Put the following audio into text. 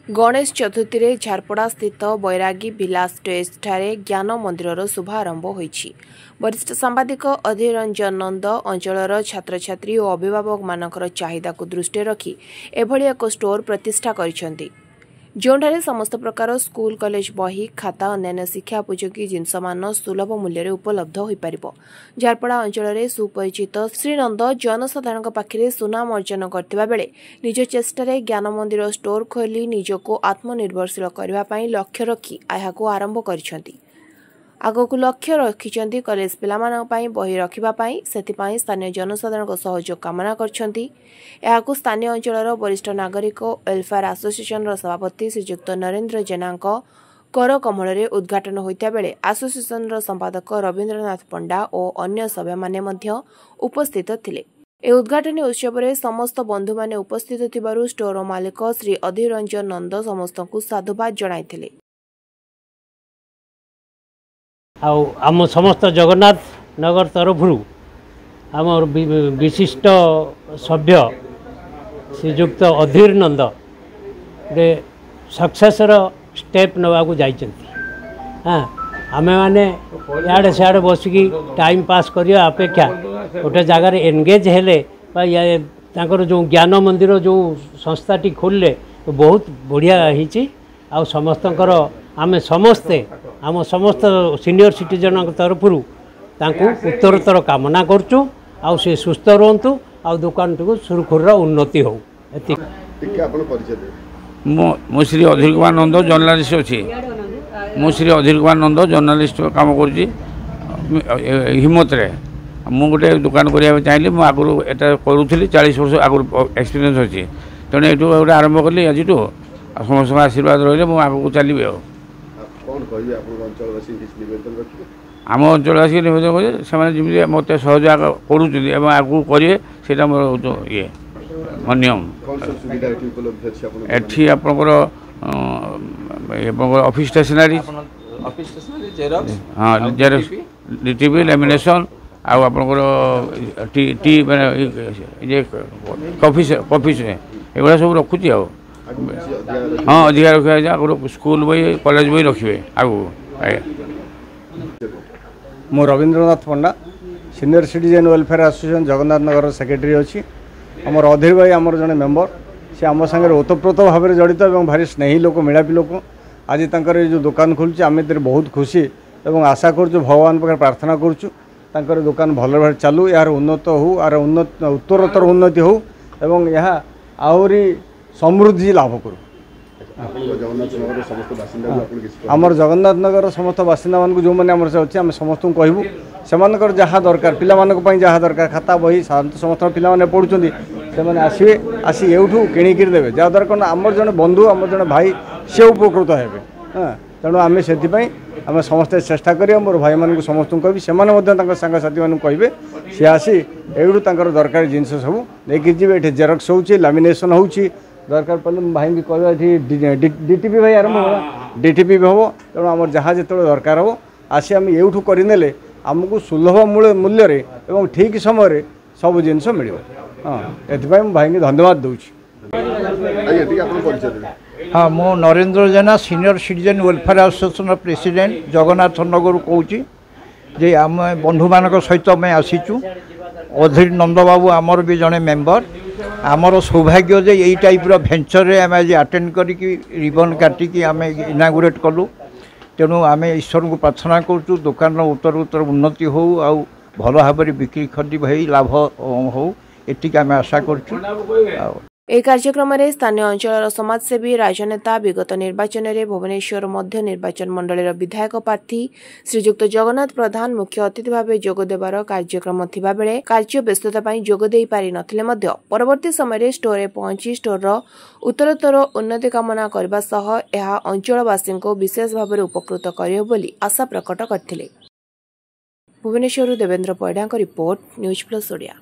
गणेश चतुर्थी रे झारपड़ा स्थित बैरागी विलास टेस्ट ठारे ज्ञान मंदिर शुभारंभ होईछि। वरिष्ठ सांबादिक अधीर रंजन नंद अंचलर छात्र छात्री और अभिभावक मानकर चाहिदा को दृष्टि रखी एभली एक स्टोर प्रतिष्ठा करिसेंति, जोंठारे समस्त प्रकार स्कूल कॉलेज बही खाता अन्य शिक्षा उपयोगी जिनसमान सुलभ मूल्य उपलब्ध हो पारिबो। झारपड़ा अंचल सुपरिचित श्रीनंद जनसाधारण पाखे सुनाम अर्जन करथिबा बेले निज चेष्टार ज्ञान मंदिर स्टोर खोली निजको आत्मनिर्भरशील करने लक्ष्य रखी यहां आरंभ करिसेंति। आगक लक्ष्य रखिंट कॉलेज पिलामानंपाई बही रखिबापाई सेथिपाई स्थानीय जनसाधारण सहयोग कामना करछंती। एहाकु स्थानीय अंचलर वरिष्ठ नागरिक वेलफेयर एसोसिएशन सभापति श्रीजुक्त नरेंद्र जेनांक कर कमल उद्घाटन होता बेले एसोसिएशन संपादक रवींद्रनाथ पंडा और अन्य सभ्य माने मध्य उपस्थित थिले। ए उद्घाटन उत्सव में समस्त बंधु माने उपस्थित थिबारु स्टोर मालिक श्री अधीर रंजन नंद समस्तଙ୍କୁ साधुवाद जणाइथिले। आम समस्त जगन्नाथ नगर तरफ आम विशिष्ट सभ्य श्रीजुक्त अधीर नंद गोटे सक्सेसर स्टेप नवाक जाइए। हाँ आम मैंने इे सियाड़े बसिकी टाइम पास करने अपेक्षा गोटे जगार एनगेज हेले जो ज्ञान मंदिर जो संस्थाटी खोलिले तो बहुत बढ़िया होती। आ समस्तकर आम समस्ते आम समस्त सीनियर सिटीजन तरफ उत्तरोत्तर कामना करुँ आ सुस्थ रुहतु आ दुकान टी सुरखुर उन्नति हो। मो श्री अधीर कुमार नंद जर्नालीस्ट अच्छी मो श्री अधीर कुमार नंद जर्नालीस्ट काम हिम्मत मु गोटे दुकान करने चाहिए। मुझे आगुरी एटा करूली 40 वर्ष आगुरी एक्सपीरियंस अच्छी तेणु ये गोटे आरंभ कली आज समस्त आशीर्वाद रही मुझे आगे चलिए। आम अंचलवासी निवेदन करें से मत सहयोग करें आगू करेंगे से मोर ये नियम एटी आपंकर ऑफिस स्टेशनरी हाँ जेरक्स डीटीपी लैमिनेशन आपंकर टी मैंने कॉफी एगुड़ा सब रखुची आ हाँ अधिकार रखा स्कूल बही कॉलेज बही रखिए आगू। मो Rabindranath Panda senior citizen welfare association Jagannath Nagar secretary अच्छी। आमर अधीर भाई आमर जड़े मेम्बर से आम सागर ओतप्रोत भाव में जड़ित और भारी स्नेही लोक मिलापी लोक आज तंकर जो दुकान खोलुचे आम बहुत खुशी और आशा करूँ भगवान पाखे प्रार्थना करूँ दुकान भल भाव चालू यार उन्नत हो यार उत्तरोत्तर उन्नति हो एवं यह आहरी समृद्धि लाभ करूँ। आमर जगन्नाथ नगर समस्त बासिंदा मान जो मैंने अच्छे आम समस्त कहूँ से जहाँ दरकार पिला जहाँ दरकार खाता बही समस्त पिला पढ़ुं से आसवे आसी एठू किणिकी देवे जहाँद्वारा कौन आमर जड़े बंधु आमर जड़े भाई से उपकृत हे। हाँ तेणु आम से आम समस्ते चेष्टा करें मोर भाई मानक समस्त कहि से सांगसाथी मानक कहे सी आसी एठू दरकार जिनस सब लेकिन जी ये जेरक्स हो लैमिनेशन हो दरकार पड़े भाई भी कह डीटीपी भाई आरंभ हो डीटीपी भी हम तेणु आम जहाँ जो दरकार हम आसी आम एठू करने आमको सुलभ मूल्य एवं ठीक समय सब जिनस मिल। हाँ ये भाई की धन्यवाद दूसरी। हाँ मो Narendra Jena senior citizen welfare association president Jagannath Nagar कहूँ जे आम बंधु मान सहित आम आसीचु। अधीर नंद बाबू आमर भी जड़े मेम्बर आमर सौभाग्य जे यही टाइप भेंचर आम आज अटेंड करिकी रिबन काटिकी आम इनागुरेट कलु। तेणु आम ईश्वर को प्रार्थना करूँ दुकान उत्तर उन्नति हो आउ भल भाव बिक्री खटी भाई लाभ हो एटिक आम आशा करूँ। ए कार्यक्रम में स्थानीय अंचल समाजसेवी राजनेता विगत निर्वाचन में भुवनेश्वर मध्य निर्वाचन मंडल विधायक प्रार्थी श्रीजुक्त जगन्नाथ प्रधान मुख्य अतिथि भाव जोगदेवार कार्यक्रम थिबा बेले कार्य व्यस्तता जोगदे पारि नथिले मध्य परवर्ती समय स्टोर पहुंची स्टोर उत्तरोत्तर उन्नति कामना करने सह यह अंचलवासी को विशेष भाव में उपकृत करियो बोली आशा प्रकट करथिले। Bhubaneswar Devendra Paidha report news plus Odia.